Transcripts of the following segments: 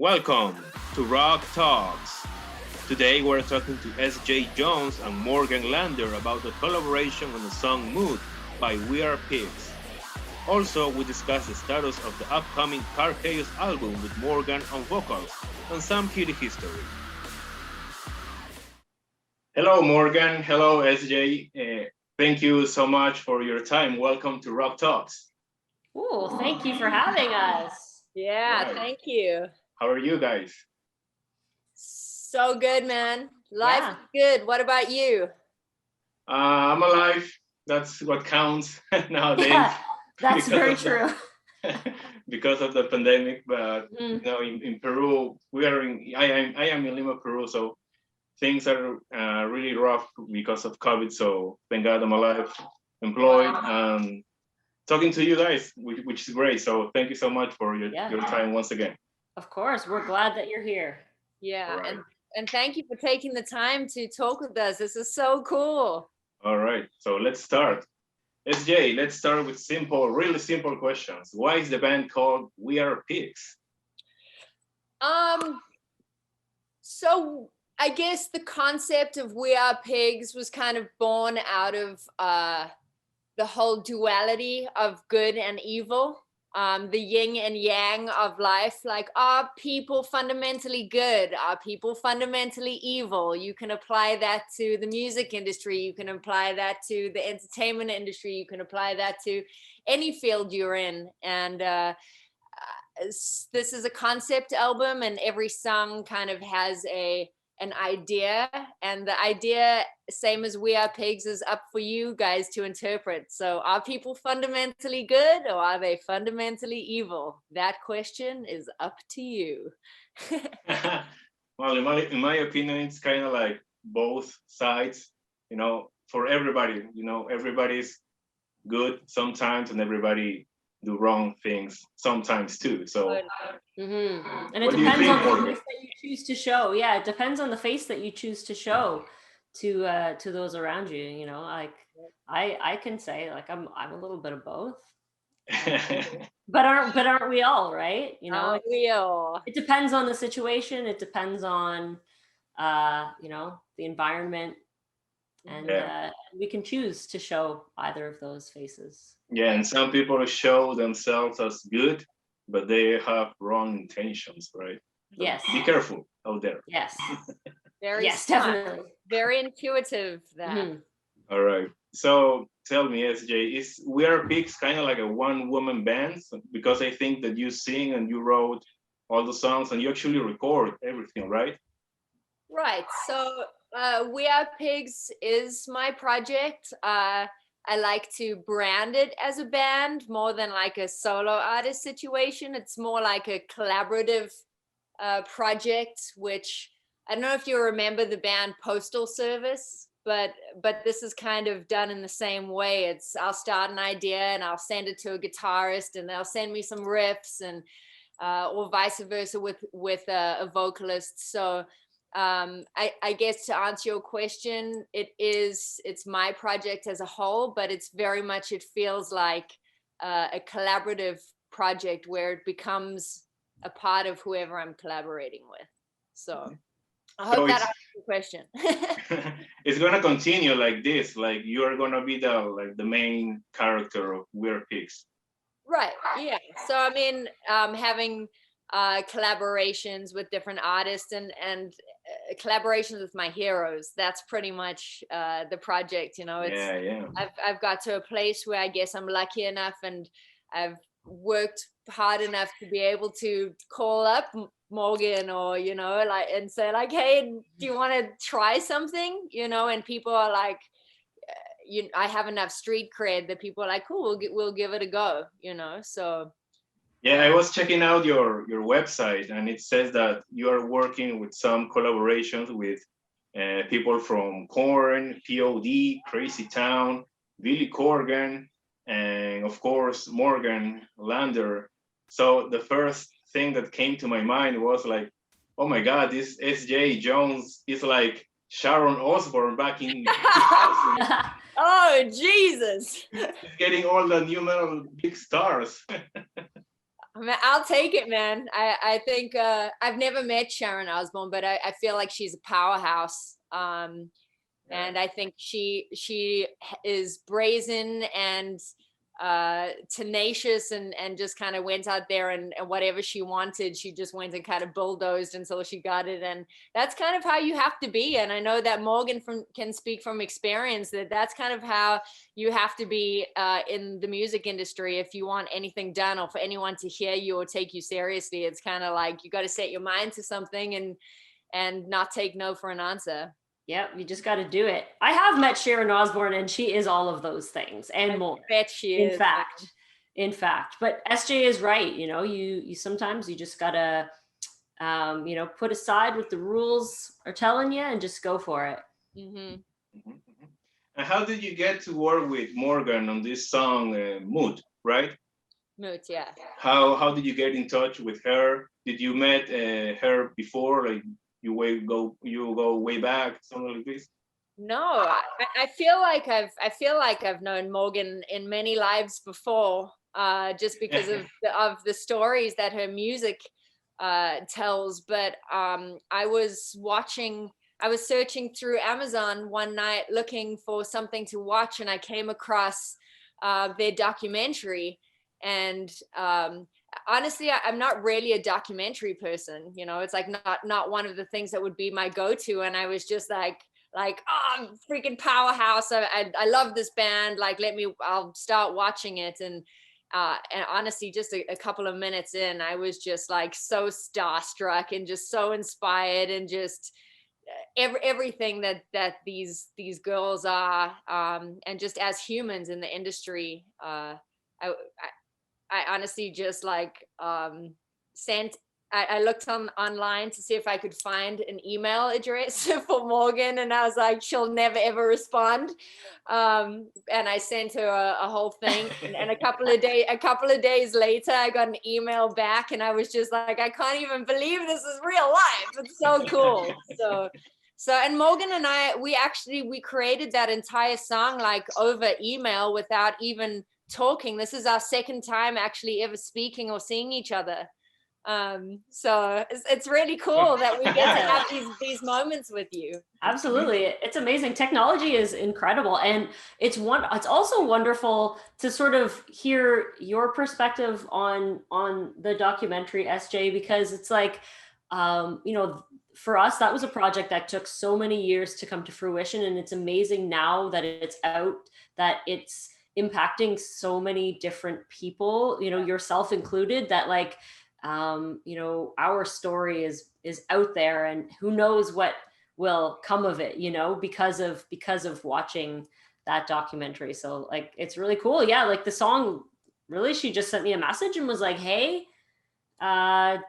Welcome to Rock Talks. Today we're talking to S.J. Jones and Morgan Lander about the collaboration on the song Mood by We Are Pigs. Also, we discuss the status of the upcoming Karkaos album with Morgan on vocals and some kitty history. Hello, Morgan. Hello, S.J. Thank you so much for your time. Welcome to Rock Talks. Oh, thank you for having us. Yeah, Right. Thank you. How are you guys? So good, man. Life Yeah. is good. What about you? I'm alive. That's what counts nowadays. Yeah, that's because very of true. because of the pandemic. But Mm. in Peru, I am in Lima, Peru, so things are really rough because of COVID. So thank God I'm alive, employed, and talking to you guys, which is great. So thank you so much for your time once again. Of course, we're glad that you're here. Yeah, Right. and thank you for taking the time to talk with us. This is so cool. All right, so let's start. SJ, let's start with really simple questions. Why is the band called We Are Pigs? So I guess the concept of We Are Pigs was kind of born out of the whole duality of good and evil. The yin and yang of life, like, are people fundamentally good? Are people fundamentally evil? You can apply that to the music industry. You can apply that to the entertainment industry. You can apply that to any field you're in. And this is a concept album, and every song kind of has an idea, and the idea, same as We Are Pigs, is up for you guys to interpret. So are people fundamentally good or are they fundamentally evil? That question is up to you. Well, in my opinion, it's kind of like both sides, for everybody. Everybody's good sometimes and everybody do wrong things sometimes too. So And it What do you depends think, on the Morgan? face that you choose to show. Yeah, it depends on the face that you choose to show to those around you. Like I can say, like, I'm a little bit of both. But aren't we all, right? It depends on the situation. It depends on the environment, and we can choose to show either of those faces. Yeah, and some people show themselves as good, but they have wrong intentions, right? So Yes. Be careful out there. Yes. Very Yes, smart. definitely. Very intuitive. That. All right. So tell me, SJ, is We Are Pigs kind of like a one-woman band? Because I think that you sing and you wrote all the songs and you actually record everything, right? Right. So We Are Pigs is my project. I like to brand it as a band more than like a solo artist situation. It's more like a collaborative project, which I don't know if you remember the band Postal Service, but this is kind of done in the same way. It's, I'll start an idea and I'll send it to a guitarist and they'll send me some riffs, and or vice versa with a vocalist. So I guess to answer your question, it's my project as a whole, but it's very much, it feels like a collaborative project where it becomes a part of whoever I'm collaborating with. So I hope that answers the question. It's gonna continue like this, like you're gonna be the main character of We're Pigs. Right. Yeah. So I mean, having collaborations with different artists and collaborations with my heroes, that's pretty much the project. It's I've got to a place where I guess I'm lucky enough and I've worked hard enough to be able to call up Morgan or like and say like, hey, do you want to try something, and people are like, I have enough street cred that people are like, cool, we'll give it a go, so. Yeah, I was checking out your website, and it says that you are working with some collaborations with people from Korn, P.O.D, Crazy Town, Billy Corgan, and of course Morgan Lander. So the first thing that came to my mind was like, oh my God, this S.J. Jones is like Sharon Osbourne back in 2000. Oh, Jesus. He's getting all the new metal big stars. I mean, I'll take it, man. I think I've never met Sharon Osbourne, but I feel like she's a powerhouse. And I think she is brazen and tenacious and just kind of went out there and whatever she wanted, she just went and kind of bulldozed until she got it. And that's kind of how you have to be. And I know that Morgan can speak from experience that that's kind of how you have to be in the music industry if you want anything done or for anyone to hear you or take you seriously. It's kind of like you got to set your mind to something and not take no for an answer. Yep, you just got to do it. I have met Sharon Osbourne, and she is all of those things and more. I bet she is. In fact. But SJ is right. You know, you sometimes you just gotta, you know, put aside what the rules are telling you and just go for it. Mm-hmm. And how did you get to work with Morgan on this song, Mood, right? Mood, yeah. How did you get in touch with her? Did you met her before, like? You go way back, something like this? No, I feel like I've known Morgan in many lives before, just because of the stories that her music tells. But I was searching through Amazon one night looking for something to watch, and I came across their documentary. And honestly, I'm not really a documentary person. You know, it's like not one of the things that would be my go-to. And I was just like, oh, I'm freaking powerhouse. I love this band. Like, I'll start watching it. And honestly, just a couple of minutes in, I was just like so starstruck and just so inspired and just everything that these girls are, and just as humans in the industry. I honestly just like I looked online to see if I could find an email address for Morgan, and I was like, she'll never ever respond. And I sent her a whole thing, and a couple of days later, I got an email back, and I was just like, I can't even believe this is real life. It's so cool. So and Morgan and I, we created that entire song like over email without even talking. This is our second time actually ever speaking or seeing each other. So it's really cool that we get to have these moments with you. Absolutely. It's amazing. Technology is incredible. And it's also wonderful to sort of hear your perspective on the documentary, SJ, because it's like, you know, for us, that was a project that took so many years to come to fruition. And it's amazing now that it's out, that it's impacting so many different people, you know, yourself included, that like, you know, our story is out there, and who knows what will come of it, you know, because of watching that documentary. So like, it's really cool. Yeah. Like the song, really, she just sent me a message and was like, hey,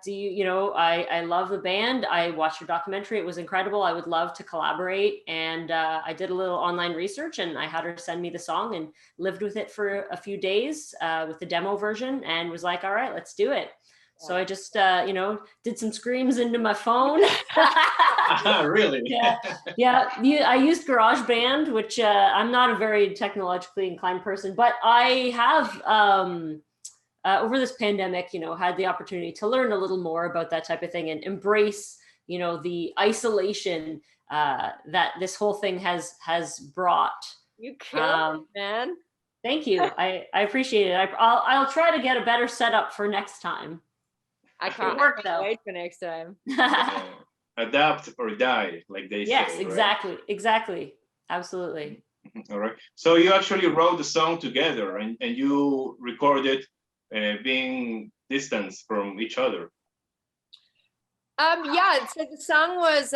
do you know, I love the band. I watched your documentary. It was incredible. I would love to collaborate. And I did a little online research, and I had her send me the song and lived with it for a few days with the demo version, and was like, all right, let's do it. So I just, you know, did some screams into my phone. Really? Yeah. I used GarageBand, which I'm not a very technologically inclined person, but I have, over this pandemic, you know, had the opportunity to learn a little more about that type of thing and embrace, you know, the isolation that this whole thing has brought. You killed it, man. Thank you. I appreciate it. I'll try to get a better setup for next time. I can't wait for next time. Adapt or die, like they say. Yes, exactly. Right? Exactly. Absolutely. All right. So you actually wrote the song together, and you recorded being distance from each other. Yeah, so the song was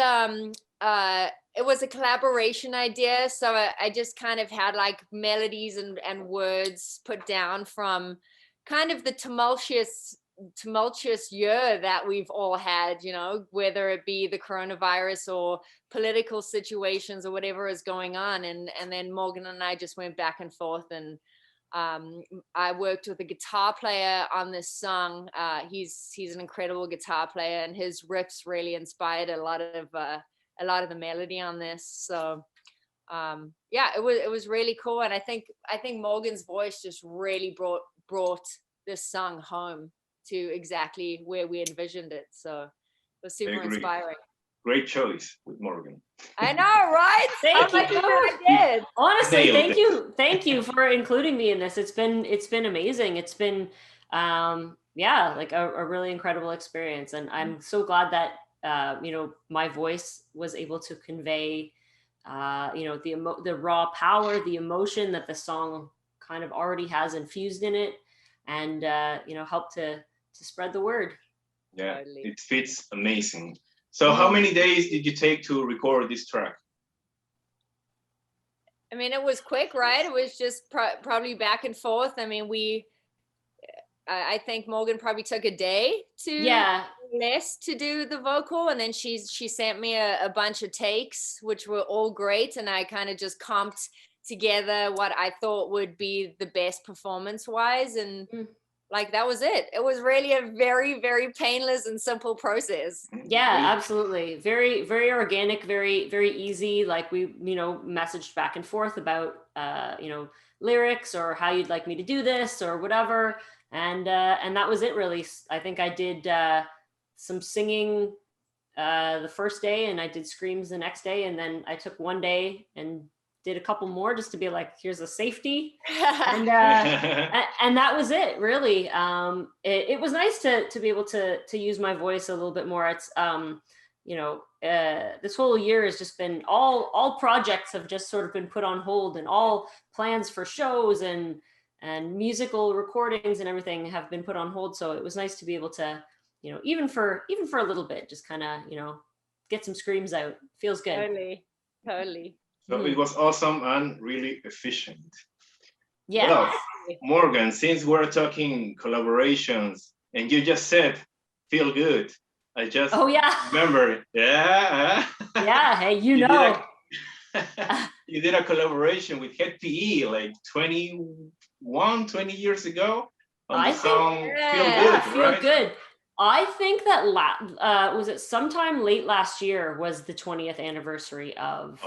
it was a collaboration idea. So I just kind of had like melodies and words put down from kind of the tumultuous year that we've all had, you know, whether it be the coronavirus or political situations or whatever is going on. And then Morgan and I just went back and forth, and I worked with a guitar player on this song. He's an incredible guitar player, and his riffs really inspired a lot of the melody on this. So yeah, it was really cool. And I think Morgan's voice just really brought this song home to exactly where we envisioned it. So it was super agree. inspiring. Great choice with Morgan. I know, right? Thank How much you. did I did? Honestly, Nailed it. thank you for including me in this. It's been amazing. It's been yeah, like a really incredible experience, and I'm so glad that you know, my voice was able to convey you know, the raw power, the emotion that the song kind of already has infused in it, and you know, help to spread the word. Yeah, Totally. it fits amazing. So how many days did you take to record this track? I mean, it was quick, right? It was just probably back and forth. I mean, I think Morgan probably took a day to Yeah. less to do the vocal, and then she sent me a bunch of takes, which were all great, and I kind of just comped together what I thought would be the best performance wise, and like that was it. It was really a very, very painless and simple process. Yeah, absolutely. Very, very organic, very, very easy. Like we, you know, messaged back and forth about, you know, lyrics or how you'd like me to do this or whatever. And that was it really. I think I did some singing the first day, and I did screams the next day. And then I took one day and did a couple more just to be like, here's a safety. And that was it really. It was nice to be able to use my voice a little bit more. It's you know, this whole year has just been all projects have just sort of been put on hold, and all plans for shows and musical recordings and everything have been put on hold. So it was nice to be able to, you know, even for a little bit, just kind of, you know, get some screams out. Feels good. Totally. So it was awesome and really efficient. Yeah. Well, Morgan, since we're talking collaborations and you just said feel good, I just remember, yeah. Hey, you know. You did a collaboration with Hed PE like 20 years ago on the song Feel Good, Feel right? Good. I think that was it sometime late last year was the 20th anniversary of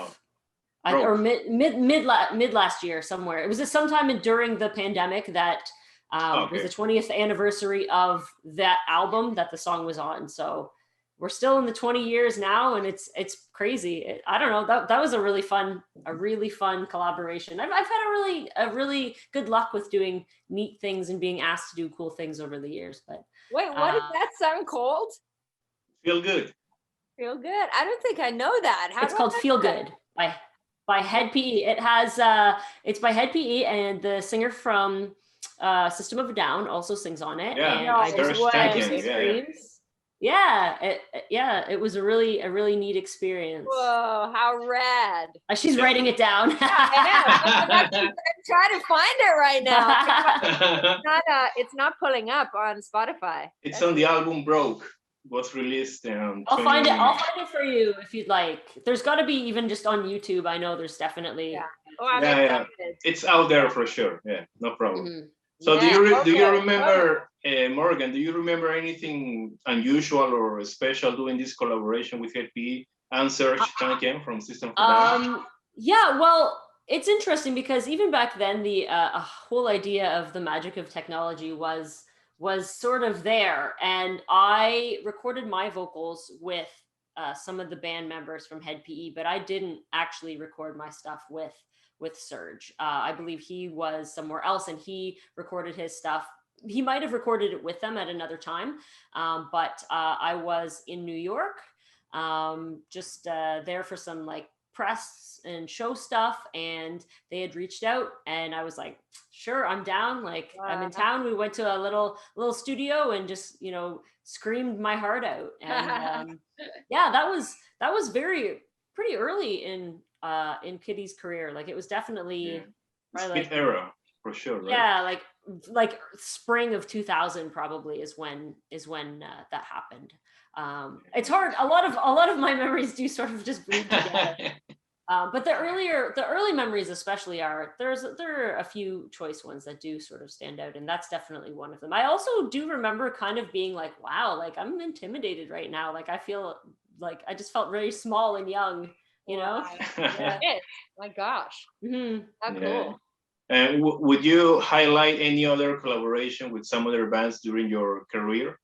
or mid last year somewhere. It was sometime during the pandemic that was the 20th anniversary of that album that the song was on. So we're still in the 20 years now, and it's crazy. I don't know. That was a really fun collaboration. I've had a really good luck with doing neat things and being asked to do cool things over the years. But wait, what is that song called? Feel Good. Feel Good. I don't think I know that. It's called Feel Good by Hed PE. It has it's by Hed PE, and the singer from System of a Down also sings on it. Yeah, and I just screams. It was a really neat experience. Whoa, how rad. She's writing it down. Yeah, I know. I'm trying to find it right now. It's not pulling up on Spotify. It's on the album Broke. Was released. I'll find it for you if you'd like. There's got to be even just on YouTube. I know there's definitely. Yeah. It's out there for sure. Yeah, no problem. So do you remember, Morgan? Do you remember anything unusual or special doing this collaboration with Hed PE and Serge Tankian from System of a Down? Yeah, well, it's interesting because even back then, the whole idea of the magic of technology was sort of there, and I recorded my vocals with some of the band members from Hed PE, but I didn't actually record my stuff with Serge. I believe he was somewhere else and he recorded his stuff. He might have recorded it with them at another time, but I was in New York, just there for some like press and show stuff, and they had reached out, and I was like, sure, I'm down. Like, I'm in town. We went to a little studio and just, you know, screamed my heart out. And yeah, that was pretty early in Kitty's career. Like, it was definitely like era for sure, right? Yeah, like spring of 2000 probably is when that happened. It's hard. A lot of my memories do sort of just bleed together. But the early memories especially there are a few choice ones that do sort of stand out, and that's definitely one of them. I also do remember kind of being like, wow, like I'm intimidated right now. Like I feel like I just felt very small and young, you know? Yeah. My gosh. Mm-hmm. How cool. And would you highlight any other collaboration with some other bands during your career?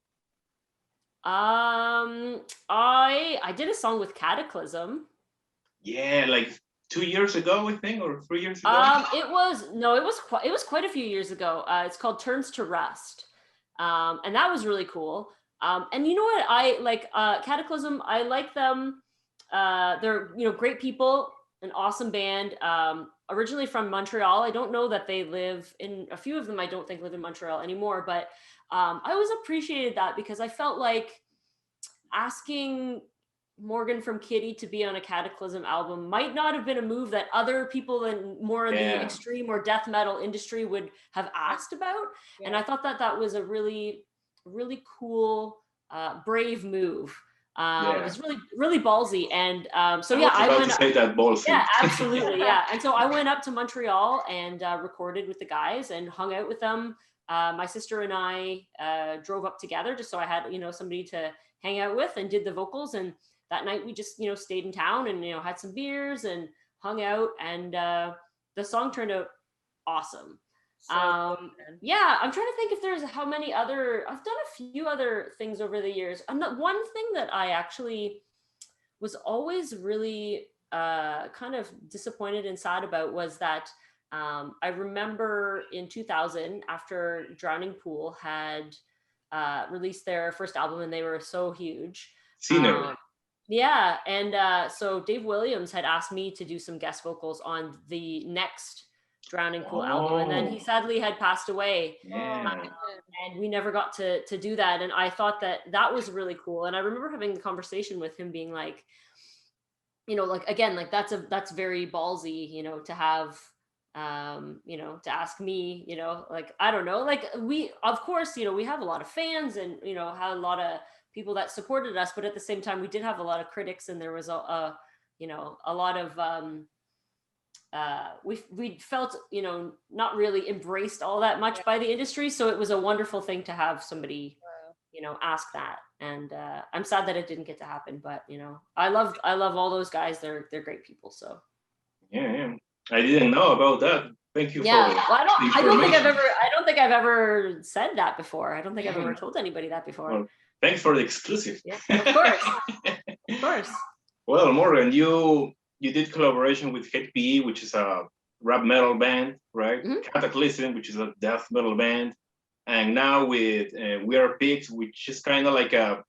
I did a song with Kataklysm. Yeah, like 2 years ago, I think, or 3 years ago. It was quite a few years ago. It's called Turns to Rust, and that was really cool. And you know what, I like Kataklysm. I like them. They're great people, an awesome band. Originally from Montreal. I don't know that they live in, a few of them I don't think live in Montreal anymore, but I always appreciated that because I felt like asking Morgan from Kitty to be on a Kataklysm album might not have been a move that other people more in the extreme or death metal industry would have asked about. Yeah. And I thought that that was a really, really cool, brave move. It was really, really ballsy. And so, yeah, I went up, that ballsy. Yeah, absolutely. Yeah. And so I went up to Montreal and recorded with the guys and hung out with them. My sister and I drove up together just so I had, somebody to hang out with, and did the vocals. And that night we just, stayed in town and, had some beers and hung out, and the song turned out awesome. So yeah, I'm trying to think if there's how many other, I've done a few other things over the years. One thing that I actually was always really kind of disappointed and sad about was that I remember in 2000, after Drowning Pool had released their first album and they were so huge. Yeah, and so Dave Williams had asked me to do some guest vocals on the next Drowning Pool album, and then he sadly had passed away. And we never got to do that. And I thought that that was really cool. And I remember having the conversation with him being like, like, again, like that's very ballsy, to have, to ask me, like, I don't know, like we, of course, we have a lot of fans and, had a lot of people that supported us, but at the same time, we did have a lot of critics, and there was a lot of, we felt, not really embraced all that much by the industry. So it was a wonderful thing to have somebody, ask that. And I'm sad that it didn't get to happen, but I love all those guys. They're great people. So yeah, I didn't know about that. Thank you. Yeah, well, I don't think I've ever said that before. I don't think I've ever told anybody that before. Well, thanks for the exclusive. Yeah, of course. Of course. Well, Morgan, you did collaboration with Hed PE, which is a rap metal band, right? Mm-hmm. Kataklysm, which is a death metal band, and now with We Are Pigs, which is kind of like a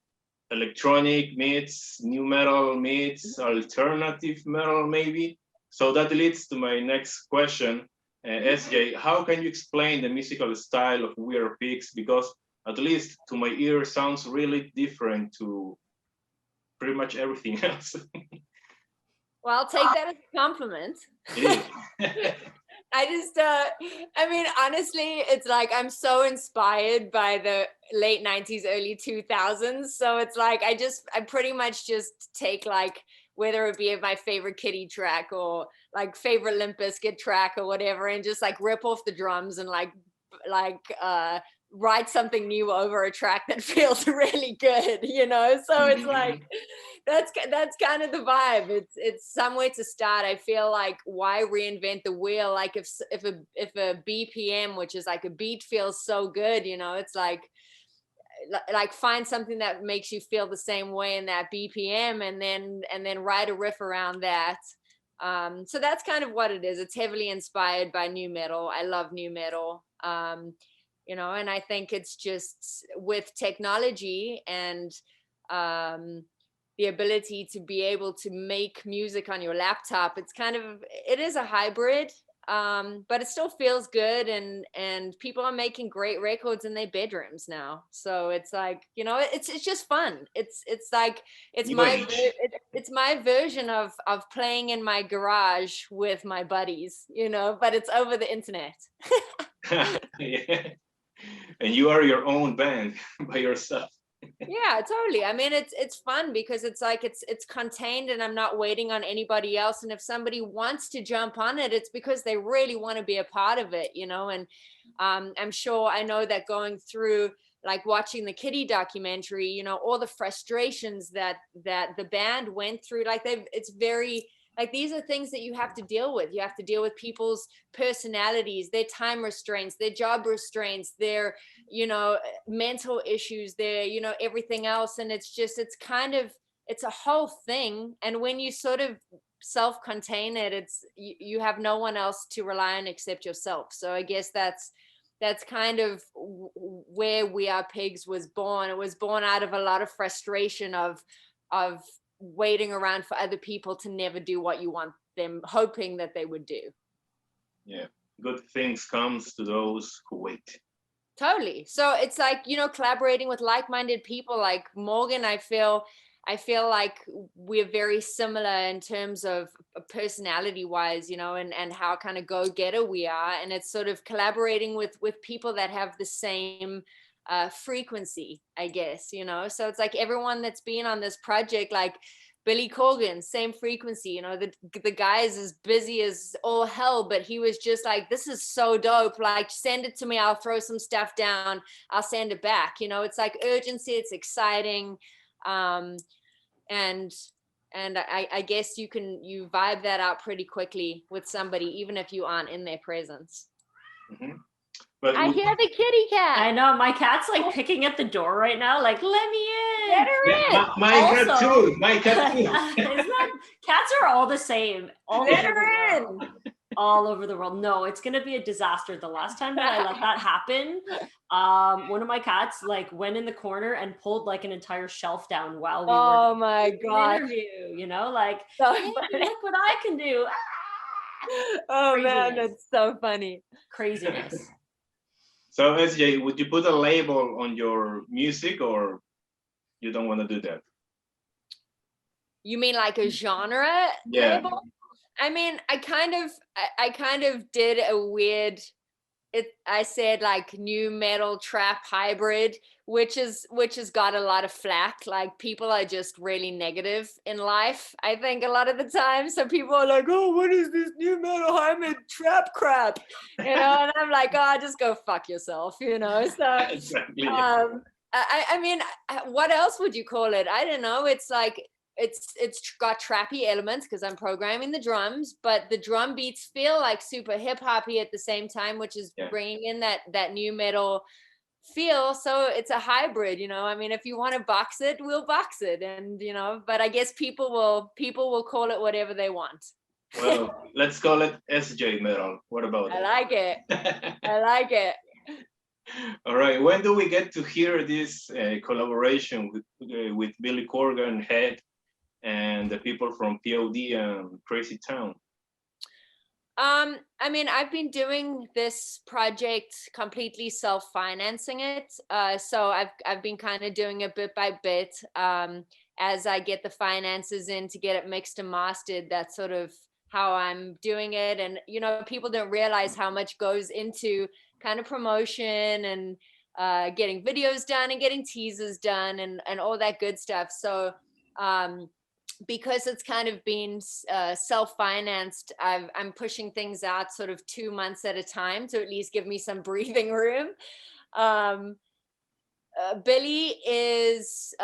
electronic meets new metal meets alternative metal, maybe. So that leads to my next question, SJ. How can you explain the musical style of We Are Pigs? Because at least to my ear, sounds really different to pretty much everything else. Well, I'll take that as a compliment. I mean, honestly, it's like I'm so inspired by the late 90s, early 2000s. So it's like I pretty much just take, like, whether it be my favorite Kitty track or like favorite Limp Bizkit track or whatever, and just like rip off the drums and like write something new over a track that feels really good, so it's like that's kind of the vibe. It's some way to start. I feel like, why reinvent the wheel? Like if a BPM, which is like a beat, feels so good, it's like find something that makes you feel the same way in that BPM, and then write a riff around that. So that's kind of what it is. It's heavily inspired by new metal. I love new metal. And I think it's just with technology and the ability to be able to make music on your laptop, it is a hybrid, but it still feels good, and people are making great records in their bedrooms now. So it's like, it's just fun. It's like, it's my version of playing in my garage with my buddies, but it's over the internet. Yeah. And you are your own band by yourself. Yeah, totally. I mean, it's fun because it's like it's contained, and I'm not waiting on anybody else. And if somebody wants to jump on it, it's because they really want to be a part of it, And I'm sure, I know that going through, like, watching the Kitty documentary, all the frustrations that the band went through, like, it's very Like these are things that you have to deal with. You have to deal with people's personalities, their time restraints, their job restraints, their, you know, mental issues, their, you know, everything else. And it's just, it's a whole thing. And when you sort of self-contain it, it's, you have no one else to rely on except yourself. So I guess that's kind of where We Are Pigs was born. It was born out of a lot of frustration of waiting around for other people to never do what you want them, hoping that they would do. Yeah, good things comes to those who wait. Totally. So it's like, you know, collaborating with like-minded people like Morgan, I feel like we're very similar in terms of personality wise, you know, and how kind of go-getter we are. And it's sort of collaborating with people that have the same frequency, I guess, you know. So it's like everyone that's been on this project, like Billy Corgan, same frequency, you know, the guy is as busy as all hell, but he was just like, this is so dope, like send it to me, I'll throw some stuff down, I'll send it back, you know. It's like urgency, it's exciting. And I guess you vibe that out pretty quickly with somebody, even if you aren't in their presence. Mm-hmm. But I hear the kitty cat. I know, my cat's like picking at the door right now, like, let me in. Get her in. My cat too. My cat too. Cats are all the same. Let her in. All over the world. No, it's gonna be a disaster. The last time that I let that happen, one of my cats like went in the corner and pulled like an entire shelf down while we were my god, interview, you know, like, so hey, look what I can do. Oh Craziness. man, that's so funny. Craziness. So SJ, would you put a label on your music, or you don't want to do that? You mean like a genre label? I mean, I kind of did a weird, I said like new metal trap hybrid, which has got a lot of flack. Like people are just really negative in life, I think, a lot of the time. So people are like, oh, what is this new metal hybrid trap crap? You know, and I'm like, oh, just go fuck yourself, you know? So Exactly. I mean, what else would you call it? I don't know. It's like, it's got trappy elements because I'm programming the drums, but the drum beats feel like super hip hoppy at the same time, which is bringing in that new metal feel. So it's a hybrid, you know. I mean, if you want to box it, we'll box it, and you know. But I guess people will call it whatever they want. Well, let's call it SJ metal. What about I like it. I like it. All right. When do we get to hear this collaboration with Billy Corgan, Hed, and the people from P.O.D. and Crazy Town? I mean, I've been doing this project completely self-financing it. So I've been kind of doing it bit by bit as I get the finances in to get it mixed and mastered. That's sort of how I'm doing it. And, you know, people don't realize how much goes into kind of promotion and getting videos done and getting teasers done and all that good stuff. So because it's kind of been self-financed, I'm pushing things out sort of 2 months at a time to at least give me some breathing room. Billy is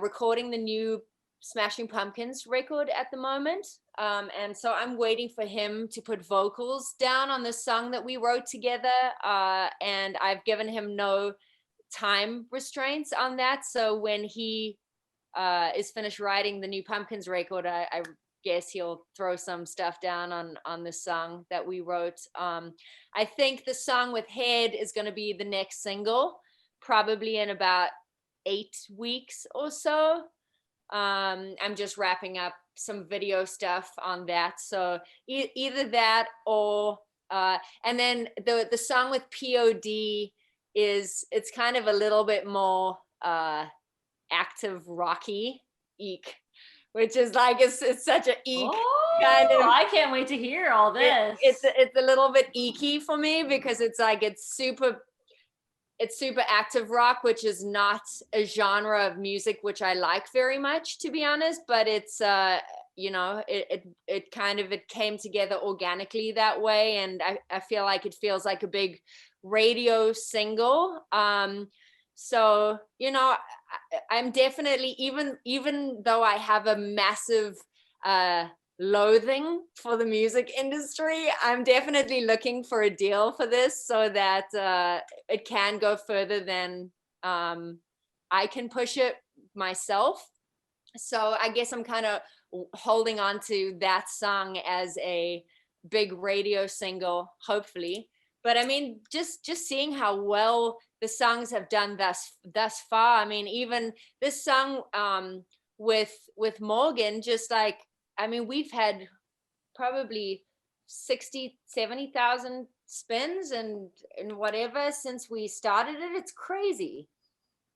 recording the new Smashing Pumpkins record at the moment. And so I'm waiting for him to put vocals down on the song that we wrote together. And I've given him no time restraints on that. So when he is finished writing the new Pumpkins record, I guess he'll throw some stuff down on the song that we wrote. I think the song with Hed is going to be the next single, probably in about 8 weeks or so. I'm just wrapping up some video stuff on that. So either that or and then the song with P.O.D. it's kind of a little bit more active rocky eek, which is like it's such a eek kind of. I can't wait to hear all this. It's a little bit eeky for me because it's like it's super active rock, which is not a genre of music which I like very much, to be honest, but it's you know, it kind of came together organically that way, and I feel like it feels like a big radio single. So, you know, I'm definitely, even though I have a massive loathing for the music industry. I'm definitely looking for a deal for this so that it can go further than I can push it myself. So I guess I'm kind of holding on to that song as a big radio single, hopefully. But I mean, just seeing how well the songs have done thus far. I mean, even this song with Morgan, just like, I mean, we've had probably 60, 70,000 spins and whatever since we started it. It's crazy.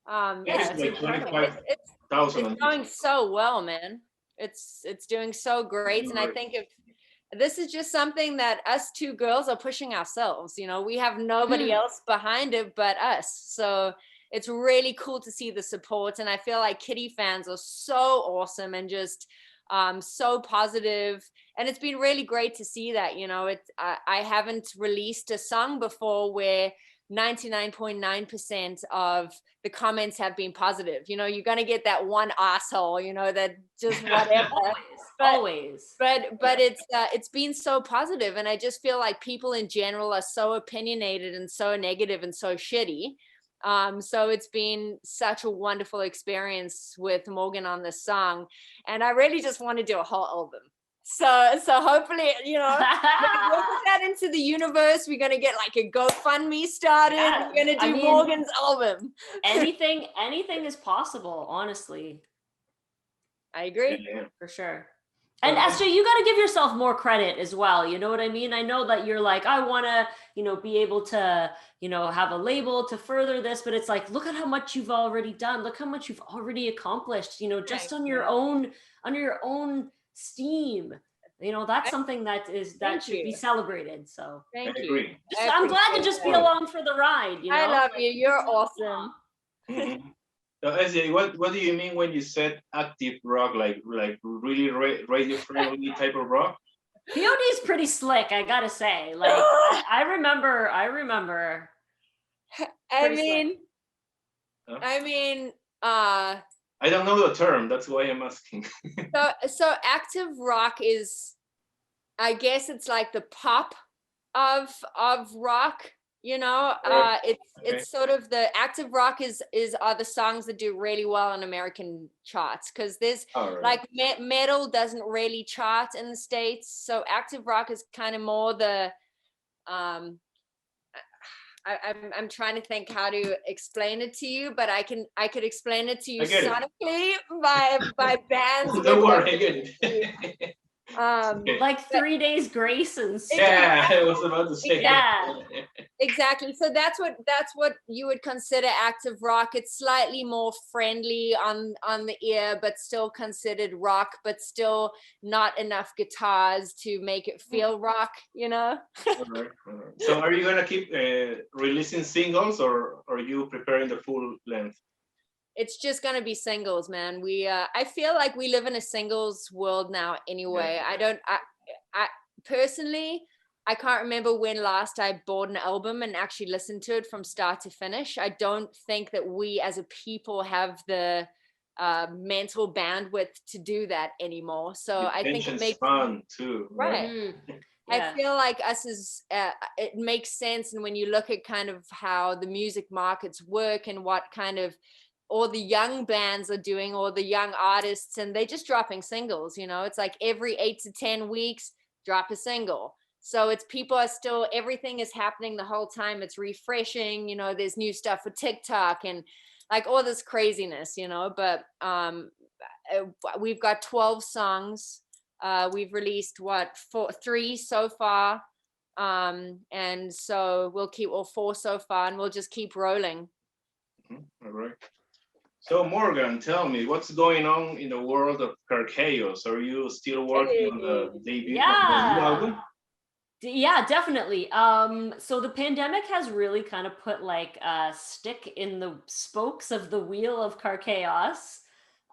Yeah, Yeah, it's it's like incredible. 25,000. It's going so well, man. It's doing so great. And I think if this is just something that us two girls are pushing ourselves, you know, we have nobody else behind it but us. So it's really cool to see the support. And I feel like Kitty fans are so awesome and just so positive. And it's been really great to see that, you know, I haven't released a song before where 99.9% of the comments have been positive. You know, you're going to get that one asshole, you know, that just whatever. Always. But it's been so positive, and I just feel like people in general are so opinionated and so negative and so shitty. So it's been such a wonderful experience with Morgan on this song, and I really just want to do a whole album. So hopefully, you know, we'll put that into the universe. We're gonna get like a GoFundMe started. Yeah, We're gonna do Morgan's album. anything is possible, honestly. I agree. Yeah. For sure. And Esther, you got to give yourself more credit as well. You know what I mean? I know that you're like, I want to, you know, be able to, you know, have a label to further this, but it's like, look at how much you've already done. Look how much you've already accomplished, you know, just on your own, under your own steam. You know, that's something that should be celebrated. So Thank I you. agree. I'm glad to just be along for the ride. You know? I love you. You're awesome. Mhm. So, Ezia, what do you mean when you said active rock, like really radio friendly type of rock? P.O.D. is pretty slick, I gotta say. Like I remember. I Pretty mean, I don't know the term. That's why I'm asking. so active rock is, I guess it's like the pop of rock, you know. It's sort of the active rock are the songs that do really well in American charts, because there's like metal doesn't really chart in the States, so active rock is kind of more the I'm trying to think how to explain it to you, but I could explain it to you sonically by bands. Don't worry, I get it. Like 3 Days Grace and stuff. Yeah, I was about to say. Yeah. Exactly. So that's what you would consider active rock. It's slightly more friendly on the ear, but still considered rock, but still not enough guitars to make it feel rock, you know? All right. So are you gonna keep releasing singles, or are you preparing the full length? It's just gonna be singles, man. I feel like we live in a singles world now anyway. Yeah. I personally, I can't remember when last I bought an album and actually listened to it from start to finish. I don't think that we as a people have the mental bandwidth to do that anymore. So I think it makes fun too, right? I feel like us as it makes sense. And when you look at kind of how the music markets work and what kind of all the young bands are doing, or the young artists, and they're just dropping singles, you know, it's like every 8 to 10 weeks, drop a single. So it's people are still, everything is happening the whole time. It's refreshing, you know, there's new stuff for TikTok and like all this craziness, you know, but we've got 12 songs. We've released three so far. And so we'll keep, or four so far, and we'll just keep rolling. All right. So Morgan, tell me, what's going on in the world of Karkaos? Are you still working on the debut album? Yeah, definitely. So the pandemic has really kind of put like a stick in the spokes of the wheel of Karkaos.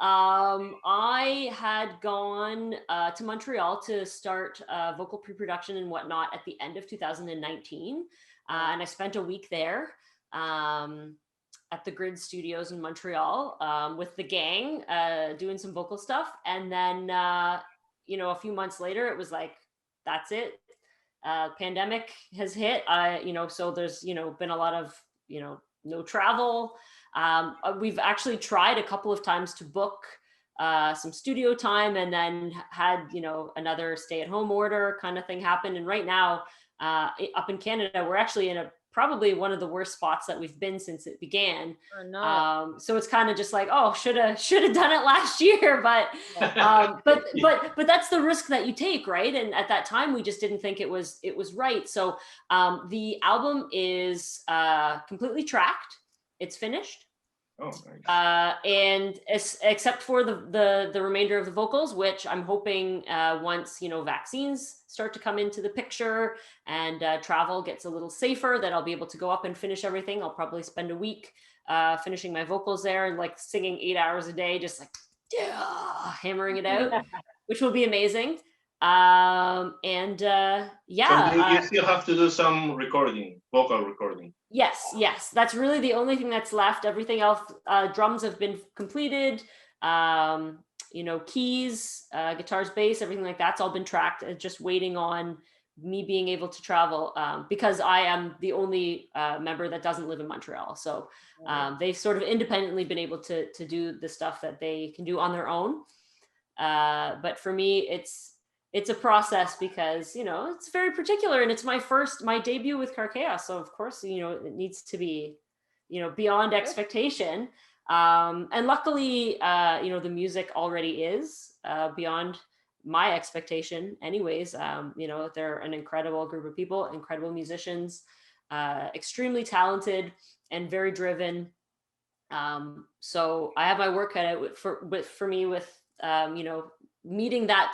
I had gone to Montreal to start vocal pre-production and whatnot at the end of 2019. And I spent a week there. At the Grid Studios in Montreal with the gang, doing some vocal stuff. And then you know, a few months later, it was like, that's it. Pandemic has hit. You know, so there's, you know, been a lot of, you know, no travel. We've actually tried a couple of times to book some studio time, and then had, you know, another stay-at-home order kind of thing happen. And right now, up in Canada, we're actually in probably one of the worst spots that we've been since it began. Oh, no. So it's kind of just like, oh, should have done it last year, but that's the risk that you take, right? And at that time, we just didn't think it was right. So the album is completely tracked. It's finished. Oh, nice. And except for the remainder of the vocals, which I'm hoping once, you know, vaccines start to come into the picture and travel gets a little safer, that I'll be able to go up and finish everything. I'll probably spend a week finishing my vocals there and like singing 8 hours a day, just like hammering it out, which will be amazing. Yeah. So you still have to do some recording, vocal recording. Yes. That's really the only thing that's left. Everything else, drums have been completed. You know, keys, guitars, bass, everything like that's all been tracked. It's just waiting on me being able to travel, because I am the only member that doesn't live in Montreal. So they've sort of independently been able to do the stuff that they can do on their own. But for me, it's a process, because, you know, it's very particular, and it's my debut with Karkaos. So of course, you know, it needs to be, you know, beyond expectation. And luckily, you know, the music already is beyond my expectation anyways. You know, they're an incredible group of people, incredible musicians, extremely talented and very driven. So I have my work cut out for me with, you know, meeting that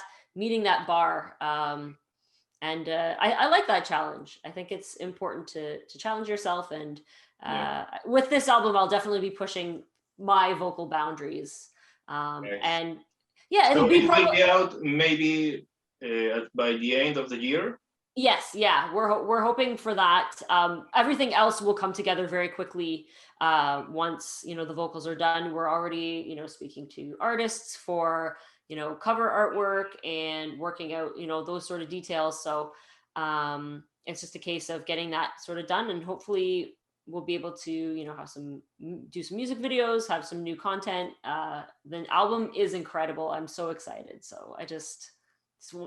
bar. And I like that challenge. I think it's important to challenge yourself. And with this album, I'll definitely be pushing my vocal boundaries. And yeah, it'll be probably out maybe by the end of the year. Yes, yeah, we're hoping for that. Everything else will come together very quickly once, you know, the vocals are done. We're already, you know, speaking to artists for, you know, cover artwork and working out, you know, those sort of details. So it's just a case of getting that sort of done, and hopefully we'll be able to, you know, do some music videos, have some new content. The album is incredible. I'm so excited. So I just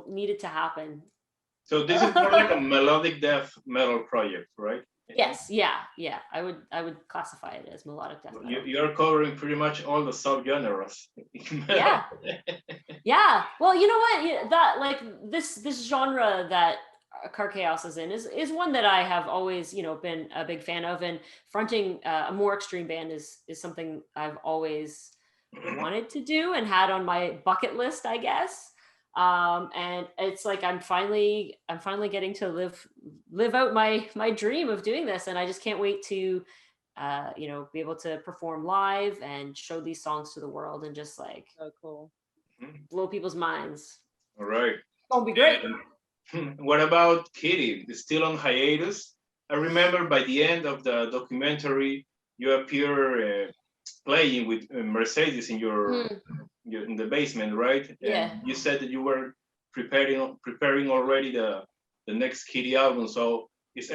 need it to happen. So this is more like a melodic death metal project, right? Yes, yeah. I would classify it as melodic death metal. You're covering pretty much all the subgenres. Yeah. Well, you know what? That, like, this genre that Karkaos is in is one that I have always, you know, been a big fan of, and fronting a more extreme band is something I've always wanted to do and had on my bucket list, I guess. And it's like I'm finally getting to live out my dream of doing this, and I just can't wait to you know, be able to perform live and show these songs to the world, and just like so cool, blow people's minds. All right, it's gonna be great. What about Kitty? It's still on hiatus. I remember by the end of the documentary, you appear playing with Mercedes in in the basement, right? Yeah. And you said that you were preparing already the next Kitty album. So is